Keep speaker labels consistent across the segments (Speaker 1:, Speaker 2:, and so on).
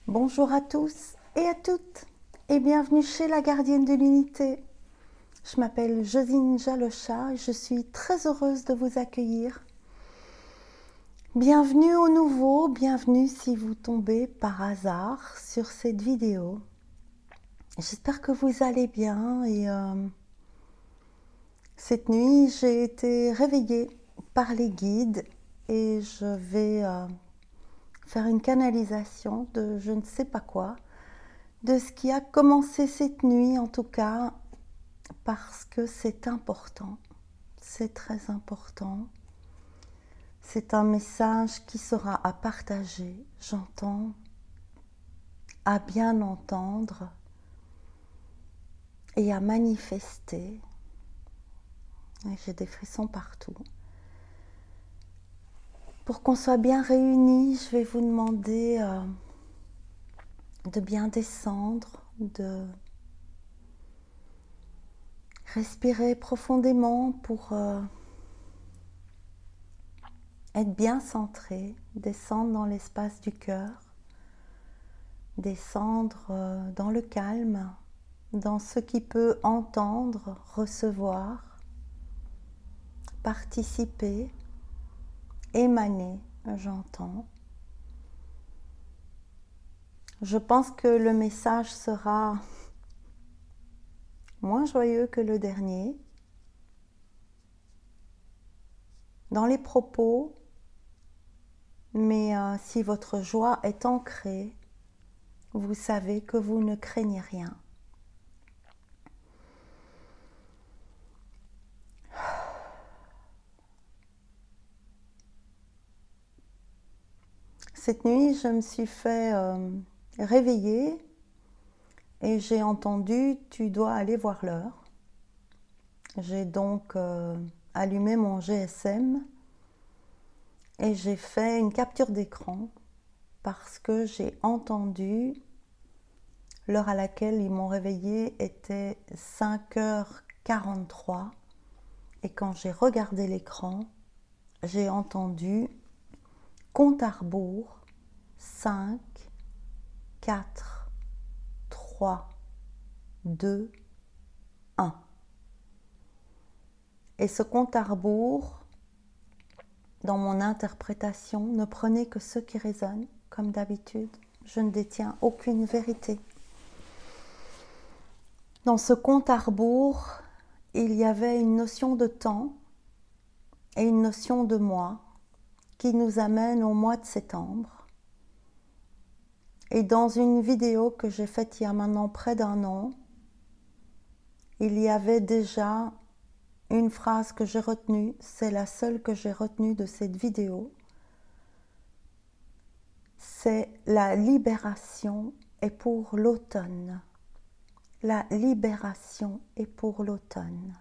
Speaker 1: Bonjour à tous et à toutes et bienvenue chez la gardienne de l'unité. Je m'appelle Josine Jalocha et je suis très heureuse de vous accueillir. Bienvenue au nouveau, bienvenue si vous tombez par hasard sur cette vidéo. J'espère que vous allez bien et cette nuit j'ai été réveillée par les guides et je vais faire une canalisation de je ne sais pas quoi, de ce qui a commencé cette nuit en tout cas, parce que c'est important, c'est très important. C'est un message qui sera à partager, j'entends, à bien entendre et à manifester. Et j'ai des frissons partout. Pour qu'on soit bien réunis, je vais vous demander de bien descendre, de respirer profondément pour être bien centré, descendre dans l'espace du cœur, descendre dans le calme, dans ce qui peut entendre, recevoir, participer, émaner, j'entends. Je pense que le message sera moins joyeux que le dernier. Dans les propos, mais si votre joie est ancrée, vous savez que vous ne craignez rien. Cette nuit, je me suis fait réveiller et j'ai entendu « tu dois aller voir l'heure ». J'ai donc allumé mon GSM et j'ai fait une capture d'écran parce que j'ai entendu l'heure à laquelle ils m'ont réveillée était 5h43 et quand j'ai regardé l'écran, j'ai entendu compte à rebours 5, 4, 3, 2, 1. Et ce compte à rebours, dans mon interprétation, ne prenez que ce qui résonne, comme d'habitude. Je ne détiens aucune vérité. Dans ce compte à rebours, il y avait une notion de temps et une notion de mois qui nous amène au mois de septembre. Et dans une vidéo que j'ai faite il y a maintenant près d'un an, il y avait déjà une phrase que j'ai retenue, c'est la seule que j'ai retenue de cette vidéo. C'est la libération est pour l'automne. La libération est pour l'automne.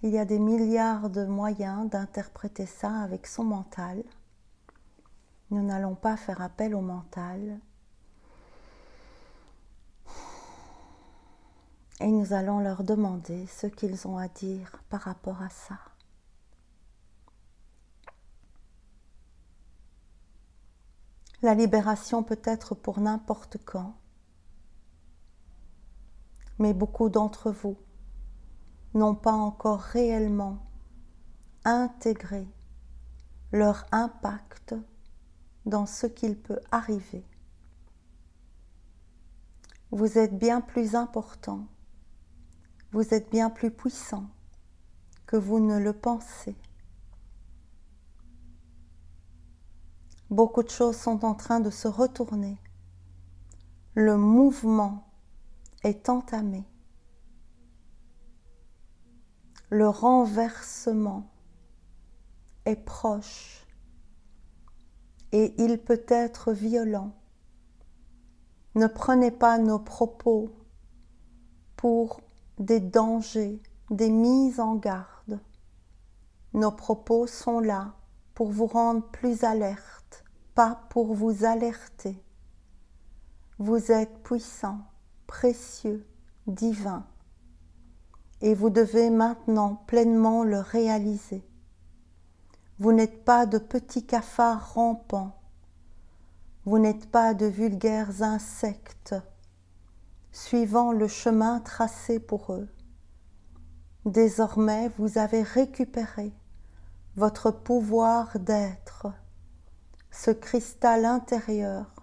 Speaker 1: Il y a des milliards de moyens d'interpréter ça avec son mental. Nous n'allons pas faire appel au mental. Et nous allons leur demander ce qu'ils ont à dire par rapport à ça. La libération peut être pour n'importe quand, mais beaucoup d'entre vous n'ont pas encore réellement intégré leur impact dans ce qu'il peut arriver. Vous êtes bien plus important, vous êtes bien plus puissant que vous ne le pensez. Beaucoup de choses sont en train de se retourner. Le mouvement est entamé. Le renversement est proche et il peut être violent. Ne prenez pas nos propos pour des dangers, des mises en garde. Nos propos sont là pour vous rendre plus alerte, pas pour vous alerter. Vous êtes puissant, précieux, divin. Et vous devez maintenant pleinement le réaliser. Vous n'êtes pas de petits cafards rampants. Vous n'êtes pas de vulgaires insectes, suivant le chemin tracé pour eux. Désormais, vous avez récupéré votre pouvoir d'être, ce cristal intérieur,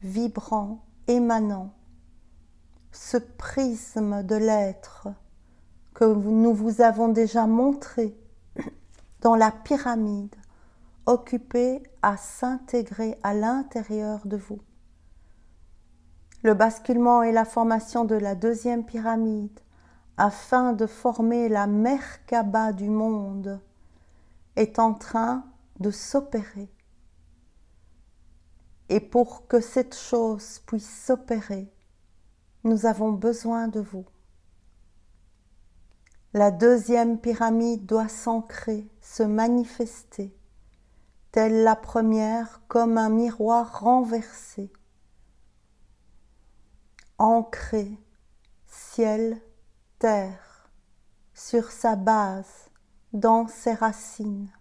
Speaker 1: vibrant, émanant, ce prisme de l'être que nous vous avons déjà montré dans la pyramide, occupé à s'intégrer à l'intérieur de vous. Le basculement et la formation de la deuxième pyramide, afin de former la Merkaba du monde, est en train de s'opérer. Et pour que cette chose puisse s'opérer, nous avons besoin de vous. La deuxième pyramide doit s'ancrer, se manifester, telle la première, comme un miroir renversé, ancré, ciel, terre, sur sa base, dans ses racines,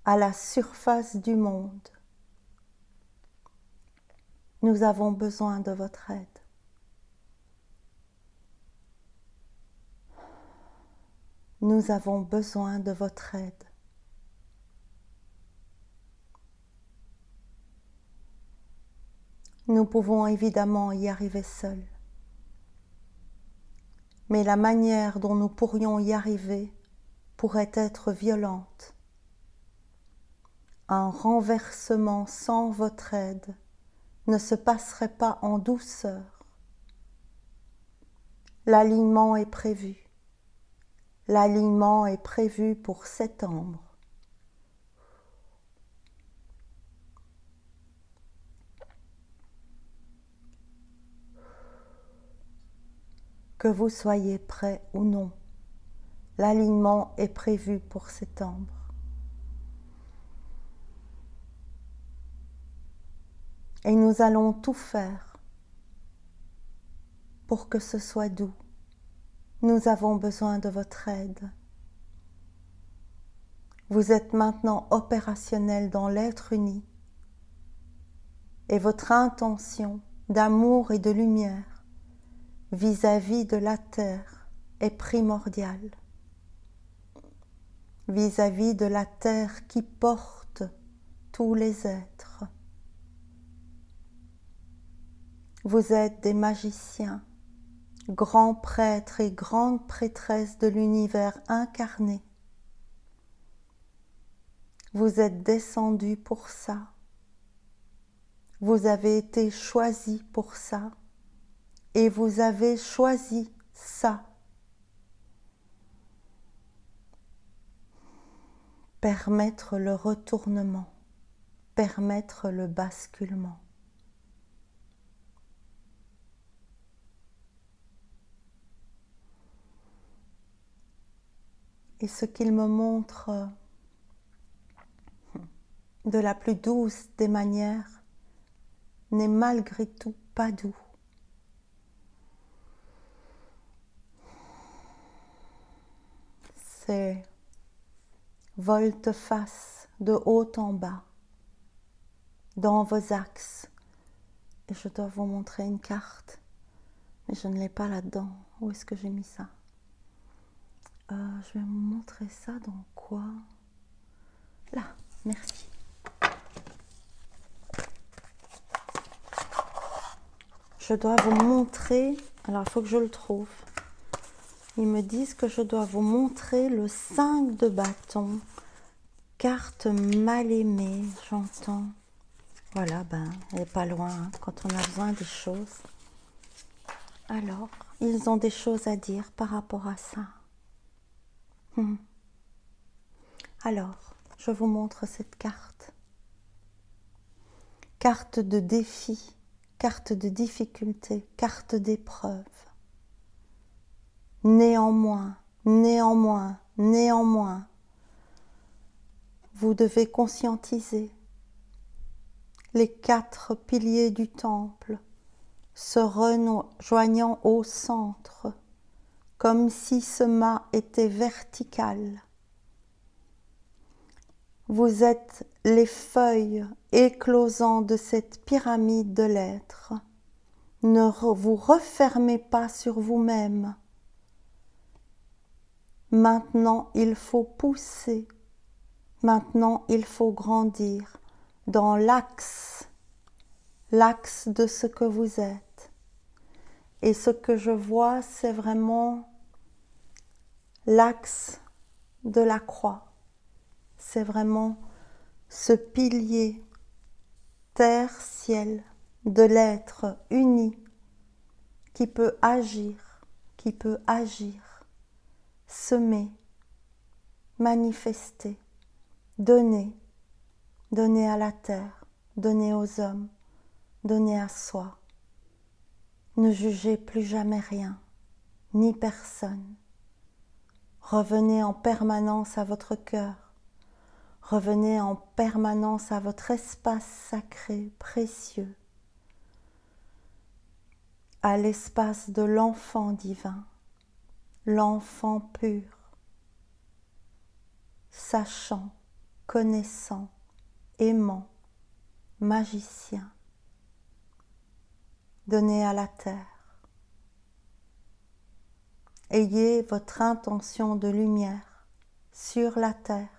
Speaker 1: à la surface du monde. Nous avons besoin de votre aide. Nous avons besoin de votre aide. Nous pouvons évidemment y arriver seuls. Mais la manière dont nous pourrions y arriver pourrait être violente. Un renversement sans votre aide ne se passerait pas en douceur. L'alignement est prévu. L'alignement est prévu pour septembre. Que vous soyez prêts ou non, l'alignement est prévu pour septembre. Et nous allons tout faire pour que ce soit doux. Nous avons besoin de votre aide. Vous êtes maintenant opérationnel dans l'être uni et votre intention d'amour et de lumière vis-à-vis de la terre est primordiale. Vis-à-vis de la terre qui porte tous les êtres. Vous êtes des magiciens, grands prêtres et grandes prêtresses de l'univers incarné. Vous êtes descendus pour ça. Vous avez été choisis pour ça. Et vous avez choisi ça. Permettre le retournement, permettre le basculement. Et ce qu'il me montre de la plus douce des manières n'est malgré tout pas doux. C'est volte-face de haut en bas, dans vos axes. Et je dois vous montrer une carte, mais je ne l'ai pas là-dedans. Où est-ce que j'ai mis ça ? Je vais vous montrer ça dans quoi ? Là, merci. Je dois vous montrer, alors il faut que je le trouve. Ils me disent que je dois vous montrer le 5 de bâton, carte mal aimée, j'entends. Voilà, elle n'est pas loin hein, quand on a besoin des choses. Alors, ils ont des choses à dire par rapport à ça. Alors, je vous montre cette carte. Carte de défi, carte de difficulté, carte d'épreuve. Néanmoins, néanmoins, néanmoins, vous devez conscientiser les 4 piliers du temple se rejoignant au centre, comme si ce mât était vertical. Vous êtes les feuilles éclosant de cette pyramide de l'être. Ne vous refermez pas sur vous-même. Maintenant, il faut pousser. Maintenant, il faut grandir dans l'axe de ce que vous êtes. Et ce que je vois, c'est vraiment l'axe de la croix. C'est vraiment ce pilier terre-ciel de l'être uni qui peut agir, semer, manifester, donner à la terre, donner aux hommes, donner à soi. Ne jugez plus jamais rien, ni personne. Revenez en permanence à votre cœur. Revenez en permanence à votre espace sacré, précieux, à l'espace de l'enfant divin, l'enfant pur, sachant, connaissant, aimant, magicien. Donnez à la terre. Ayez votre intention de lumière sur la terre.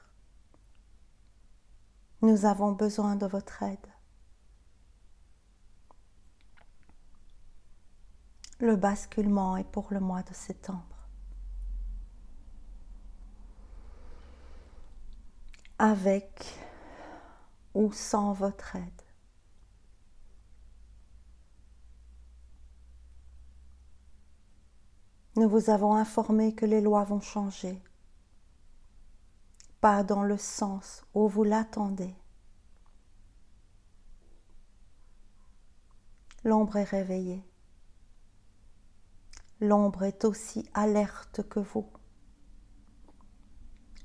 Speaker 1: Nous avons besoin de votre aide. Le basculement est pour le mois de septembre. Avec ou sans votre aide. Nous vous avons informé que les lois vont changer, pas dans le sens où vous l'attendez. L'ombre est réveillée. L'ombre est aussi alerte que vous.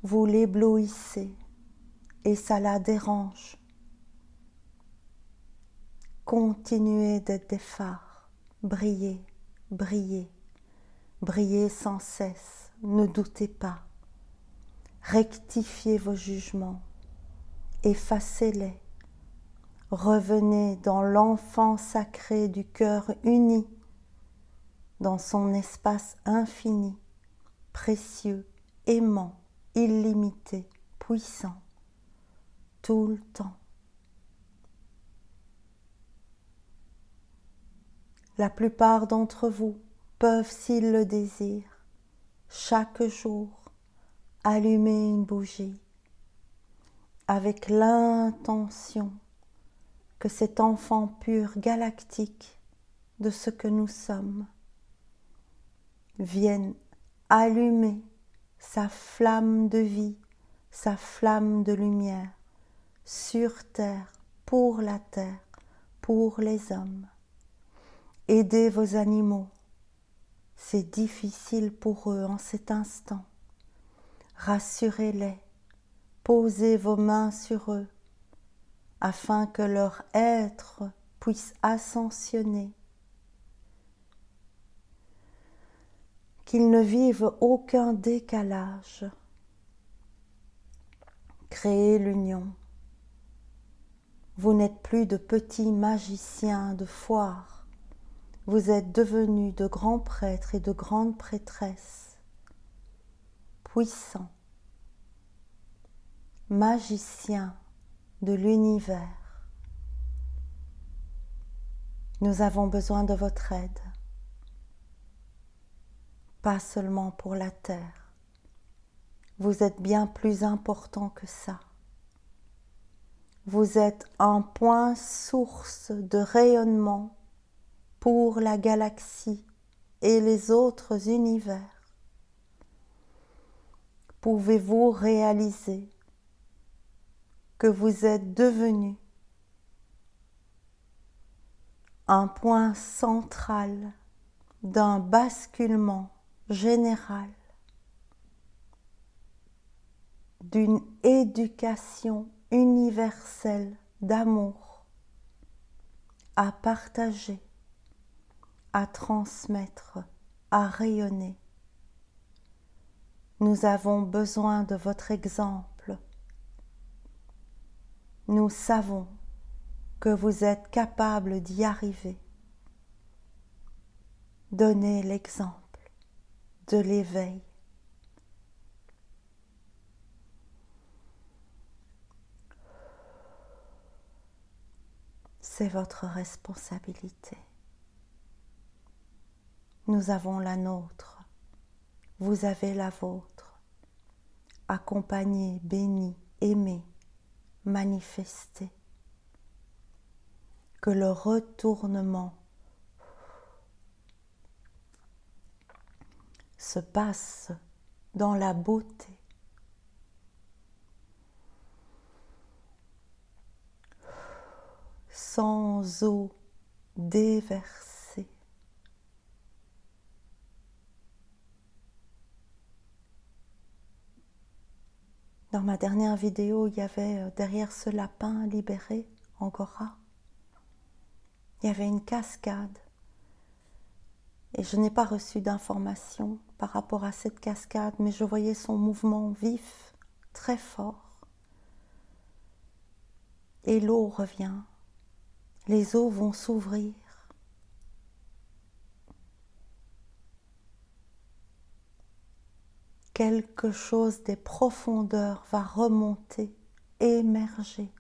Speaker 1: Vous l'éblouissez et ça la dérange. Continuez d'être des phares, brillez, brillez, brillez sans cesse, ne doutez pas. Rectifiez vos jugements, effacez-les. Revenez dans l'enfant sacré du cœur uni, dans son espace infini, précieux, aimant, illimité, puissant, tout le temps. La plupart d'entre vous peuvent, s'ils le désirent, chaque jour, allumer une bougie avec l'intention que cet enfant pur galactique de ce que nous sommes vienne allumer sa flamme de vie, sa flamme de lumière sur terre, pour la terre, pour les hommes. Aidez vos animaux, c'est difficile pour eux en cet instant. Rassurez-les, posez vos mains sur eux, afin que leur être puisse ascensionner, qu'ils ne vivent aucun décalage. Créez l'union. Vous n'êtes plus de petits magiciens de foire. Vous êtes devenus de grands prêtres et de grandes prêtresses, puissants, magiciens de l'univers. Nous avons besoin de votre aide, pas seulement pour la terre. Vous êtes bien plus important que ça. Vous êtes un point source de rayonnement pour la galaxie et les autres univers. Pouvez-vous réaliser que vous êtes devenu un point central d'un basculement général, d'une éducation universelle d'amour à partager, à transmettre, à rayonner. Nous avons besoin de votre exemple Nous savons que vous êtes capable d'y arriver. Donnez l'exemple de l'éveil. C'est votre responsabilité. Nous avons la nôtre, vous avez la vôtre. Accompagnez, bénis, aimez, manifestez. Que le retournement se passe dans la beauté. Sans eau déversée. Dans ma dernière vidéo, il y avait derrière ce lapin libéré, Angora, il y avait une cascade. Et je n'ai pas reçu d'informations par rapport à cette cascade, mais je voyais son mouvement vif, très fort. Et l'eau revient. Les eaux vont s'ouvrir. Quelque chose des profondeurs va remonter, émerger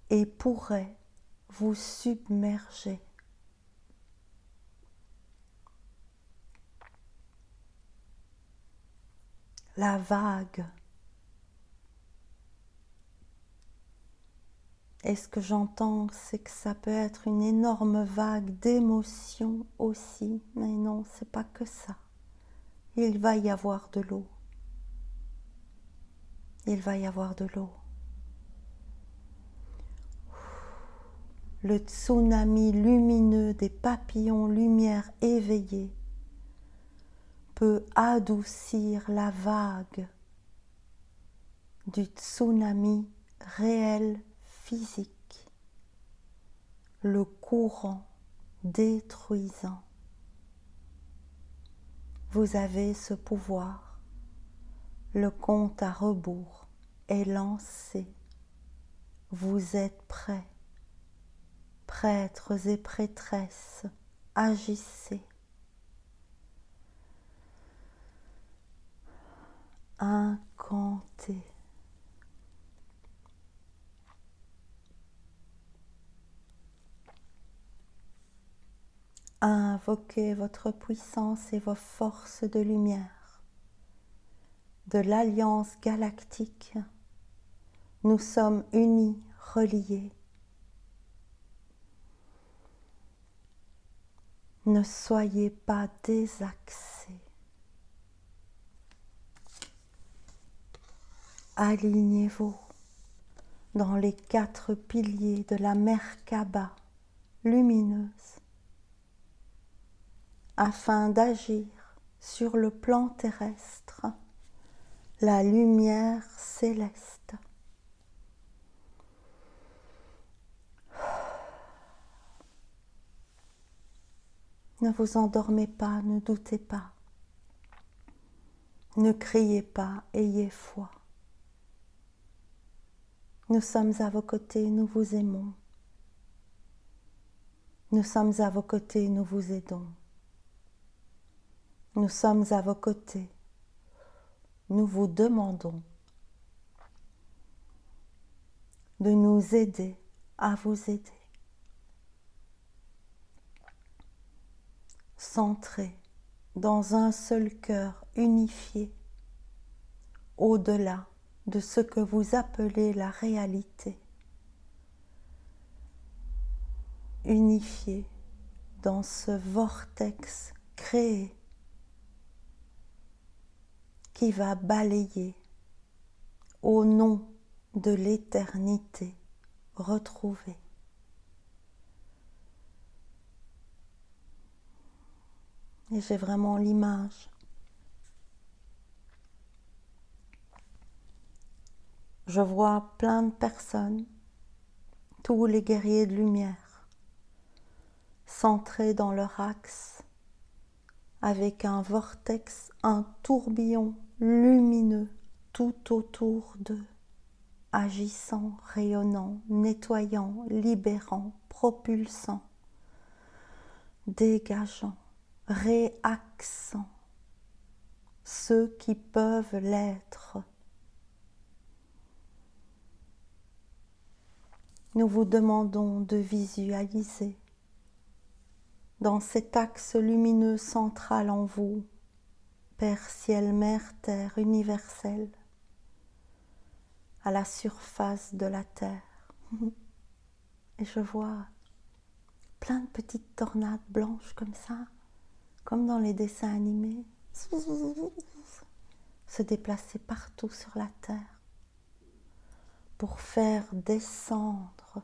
Speaker 1: et pourrait vous submerger. La vague. Et ce que j'entends, c'est que ça peut être une énorme vague d'émotions aussi. Mais non, c'est pas que ça. Il va y avoir de l'eau. Il va y avoir de l'eau. Le tsunami lumineux des papillons lumière éveillés peut adoucir la vague du tsunami réel physique, le courant détruisant. Vous avez ce pouvoir, le compte à rebours est lancé, vous êtes prêts, prêtres et prêtresses, agissez. Incantez. Invoquez votre puissance et vos forces de lumière, de l'Alliance galactique. Nous sommes unis, reliés. Ne soyez pas désaxés. Alignez-vous dans les 4 piliers de la Merkaba lumineuse afin d'agir sur le plan terrestre, la lumière céleste. Ne vous endormez pas, ne doutez pas. Ne criez pas, ayez foi. Nous sommes à vos côtés, nous vous aimons. Nous sommes à vos côtés, nous vous aidons. Nous sommes à vos côtés, nous vous demandons de nous aider à vous aider. Centrés dans un seul cœur unifié, au-delà de ce que vous appelez la réalité. Unifiés dans ce vortex créé qui va balayer au nom de l'éternité retrouvée. Et j'ai vraiment l'image. Je vois plein de personnes, tous les guerriers de lumière, centrés dans leur axe, avec un vortex, un tourbillon lumineux tout autour d'eux, agissant, rayonnant, nettoyant, libérant, propulsant, dégageant, réaxant ceux qui peuvent l'être. Nous vous demandons de visualiser dans cet axe lumineux central en vous, Père, Ciel, Mère, Terre, universel, à la surface de la Terre. Et je vois plein de petites tornades blanches comme ça, comme dans les dessins animés, se déplacer partout sur la Terre pour faire descendre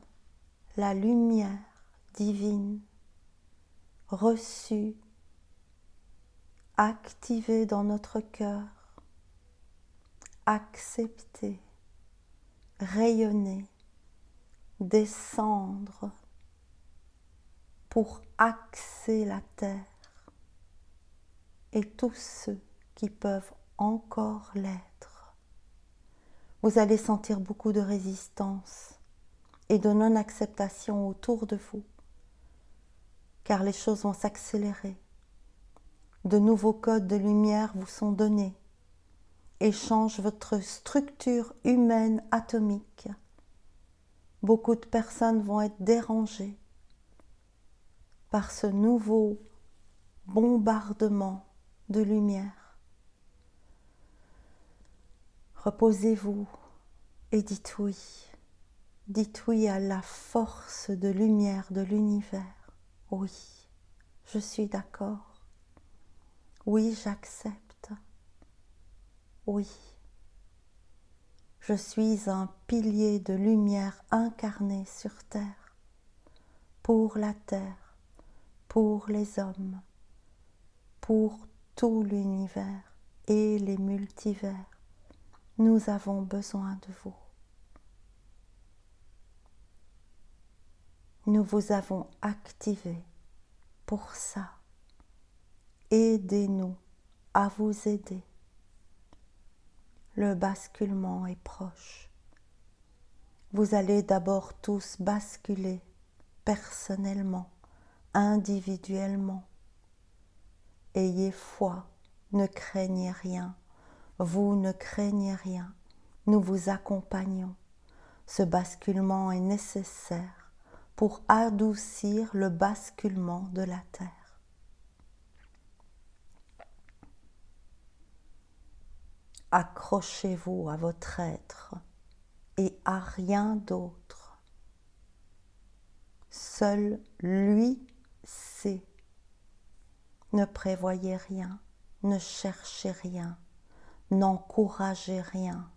Speaker 1: la lumière divine reçue, activée dans notre cœur, acceptée, rayonner, descendre pour axer la terre et tous ceux qui peuvent encore l'être. Vous allez sentir beaucoup de résistance et de non-acceptation autour de vous, car les choses vont s'accélérer. De nouveaux codes de lumière vous sont donnés et changent votre structure humaine atomique. Beaucoup de personnes vont être dérangées par ce nouveau bombardement de lumière. Reposez-vous et dites oui. Dites oui à la force de lumière de l'univers. Oui, je suis d'accord. Oui, j'accepte. Oui, je suis un pilier de lumière incarné sur terre, pour la terre, pour les hommes, pour tout l'univers et les multivers. Nous avons besoin de vous. Nous vous avons activé pour ça. Aidez-nous à vous aider. Le basculement est proche. Vous allez d'abord tous basculer personnellement, individuellement. Ayez foi, ne craignez rien. Vous ne craignez rien. Nous vous accompagnons. Ce basculement est nécessaire pour adoucir le basculement de la terre. Accrochez-vous à votre être et à rien d'autre. Seul lui sait. Ne prévoyez rien, ne cherchez rien, n'encouragez rien.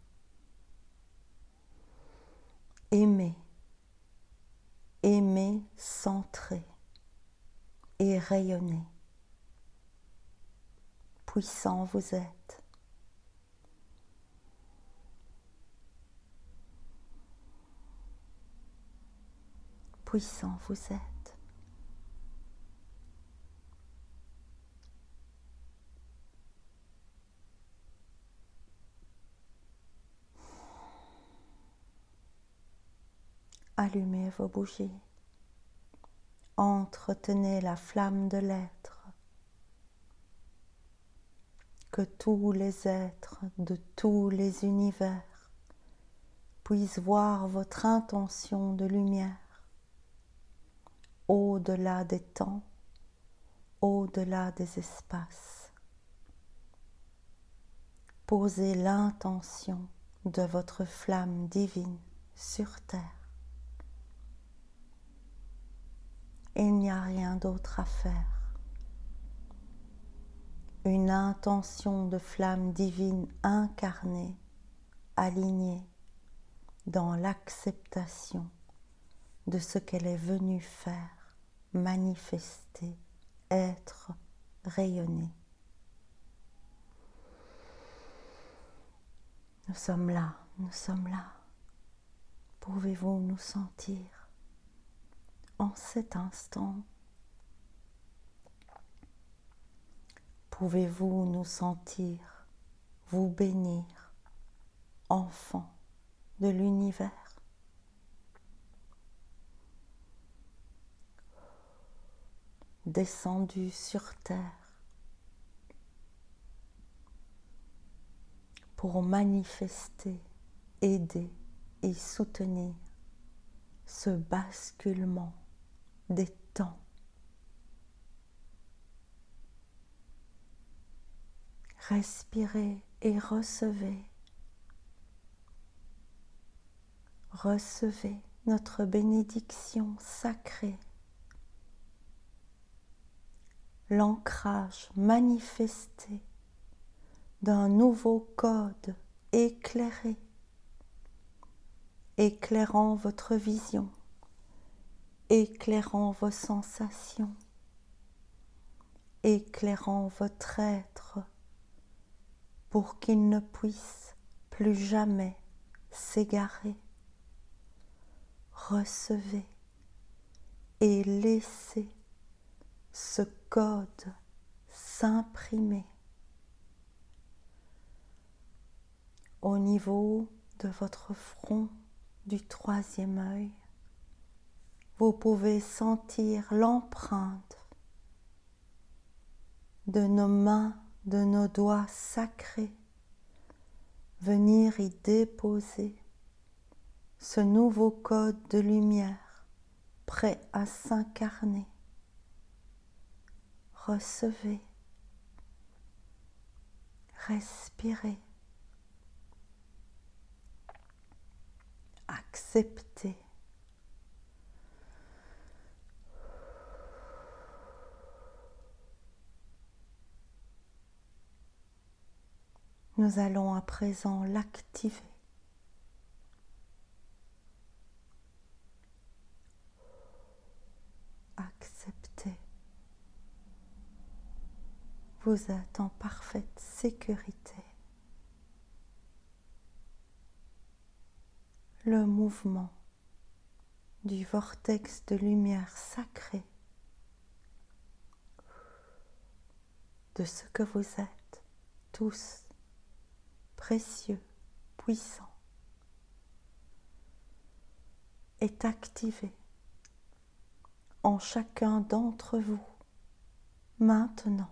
Speaker 1: Aimez, aimez, centrez et rayonnez. Puissant vous êtes. Puissant vous êtes. Allumez vos bougies. Entretenez la flamme de l'être. Que tous les êtres de tous les univers puissent voir votre intention de lumière au-delà des temps, au-delà des espaces. Posez l'intention de votre flamme divine sur terre. Il n'y a rien d'autre à faire. Une intention de flamme divine incarnée, alignée dans l'acceptation de ce qu'elle est venue faire, manifester, être, rayonner. Nous sommes là, nous sommes là. Pouvez-vous nous sentir en cet instant? Pouvez-vous nous sentir, vous bénir, enfant de l'univers. Descendu sur terre pour manifester, aider et soutenir ce basculement des temps. Respirez et recevez. Recevez notre bénédiction sacrée, l'ancrage manifesté d'un nouveau code éclairé, éclairant votre vision, éclairant vos sensations, éclairant votre être pour qu'il ne puisse plus jamais s'égarer. Recevez et laissez ce code s'imprimer au niveau de votre front du troisième œil. Vous pouvez sentir l'empreinte de nos mains, de nos doigts sacrés venir y déposer ce nouveau code de lumière prêt à s'incarner. Recevez, respirez, acceptez. Nous allons à présent l'activer. Acceptez. Vous êtes en parfaite sécurité. Le mouvement du vortex de lumière sacrée de ce que vous êtes tous précieux, puissant, est activé en chacun d'entre vous maintenant.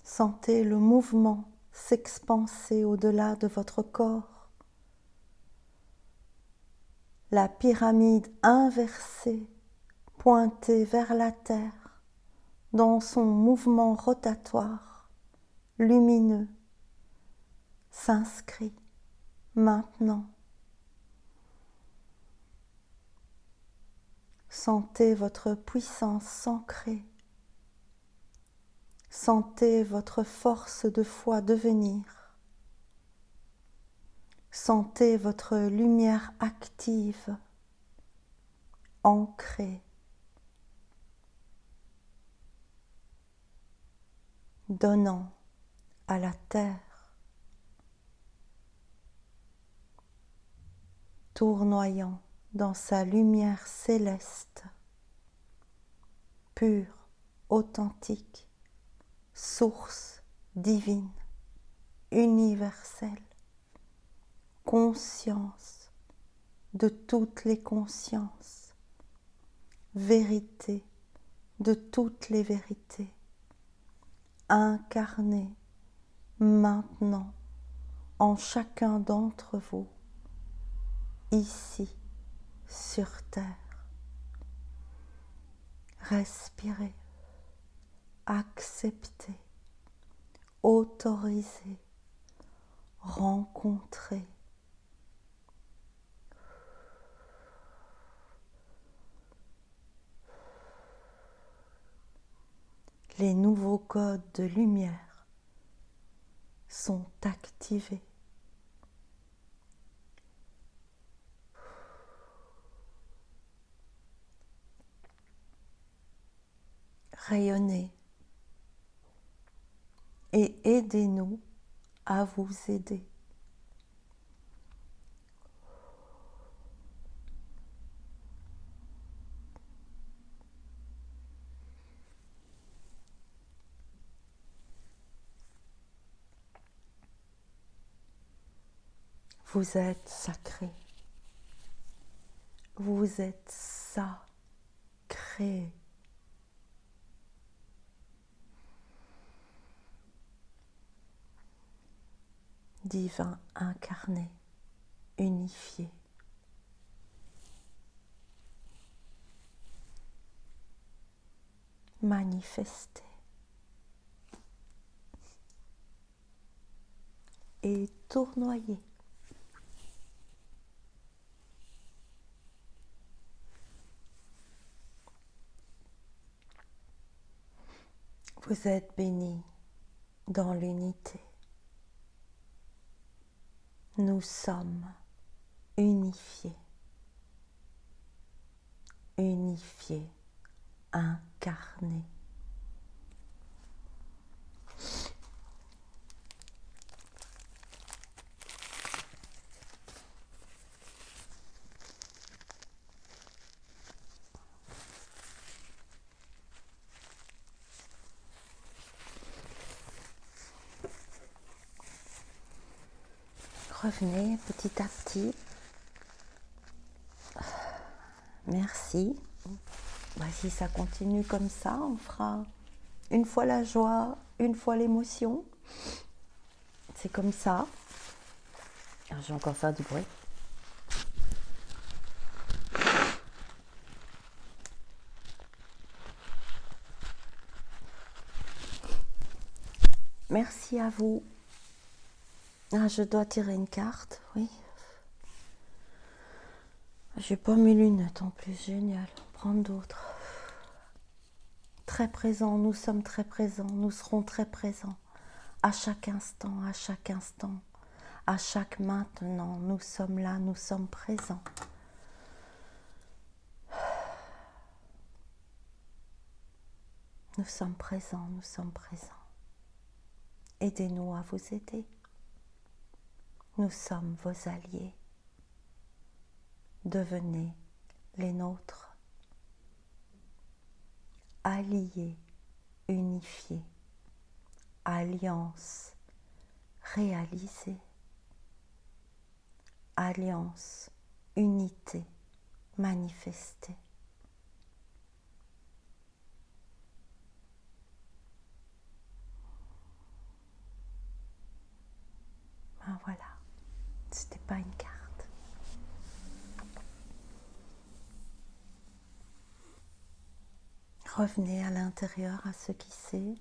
Speaker 1: Sentez le mouvement s'expanser au-delà de votre corps. La pyramide inversée, pointée vers la terre, dans son mouvement rotatoire, lumineux, s'inscrit maintenant. Sentez votre puissance s'ancrer. Sentez votre force de foi devenir. Sentez votre lumière active, ancrée, donnant à la terre, tournoyant dans sa lumière céleste, pure, authentique, source divine, universelle, conscience de toutes les consciences, vérité de toutes les vérités, incarnée maintenant en chacun d'entre vous, ici sur terre. Respirez, acceptez, autorisez, rencontrez. Les nouveaux codes de lumière sont activés. Rayonnez et aidez-nous à vous aider. Vous êtes sacré. Vous êtes sacré. Divin incarné, unifié. Manifesté. Et tournoyé. Vous êtes bénis dans l'unité. Nous sommes unifiés, unifiés, incarnés. Revenez petit à petit. Merci. Si ça continue comme ça, on fera une fois la joie, une fois l'émotion. C'est comme ça. Alors, je vais encore faire du bruit. Merci à vous. Je dois tirer une carte, oui. J'ai pas mes lunettes en plus, génial. Prendre d'autres. Très présent, nous sommes très présents, nous serons très présents. À chaque instant, à chaque instant, à chaque maintenant, nous sommes là, nous sommes présents. Nous sommes présents, nous sommes présents. Aidez-nous à vous aider. Nous sommes vos alliés. Devenez les nôtres. Alliés, unifiés, alliance réalisée, alliance, unité manifestée. Voilà, c'était pas une carte. Revenez à l'intérieur, à ce qui c'est.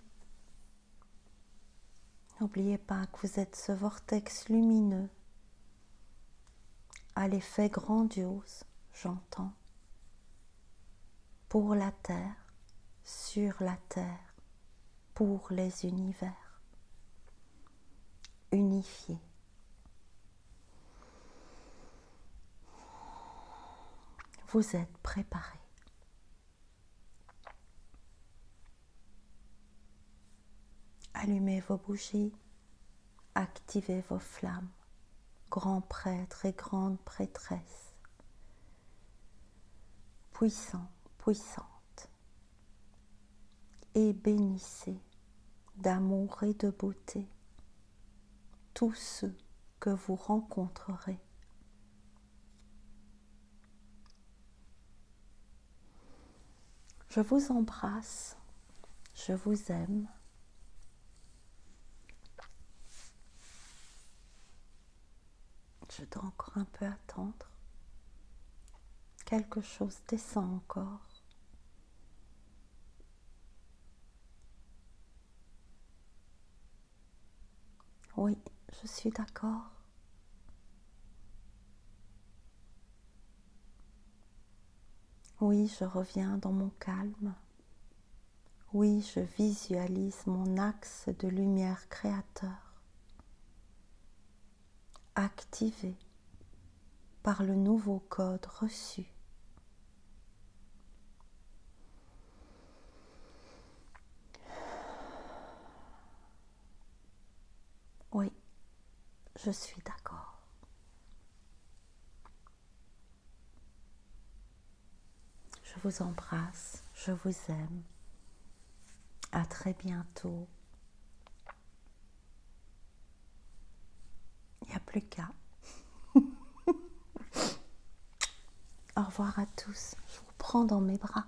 Speaker 1: N'oubliez pas que vous êtes ce vortex lumineux, à l'effet grandiose, j'entends, pour la Terre, sur la Terre, pour les univers, unifiés. Vous êtes préparés. Allumez vos bougies, activez vos flammes, grands prêtres et grandes prêtresses, puissants, puissantes, et bénissez d'amour et de beauté tous ceux que vous rencontrerez. Je vous embrasse, je vous aime. Je dois encore un peu attendre. Quelque chose descend encore. Oui, je suis d'accord. Oui, je reviens dans mon calme. Oui, je visualise mon axe de lumière créateur, activé par le nouveau code reçu. Oui, je suis d'accord. Je vous embrasse, je vous aime. À très bientôt. Il n'y a plus qu'à. revoir à tous. Je vous prends dans mes bras.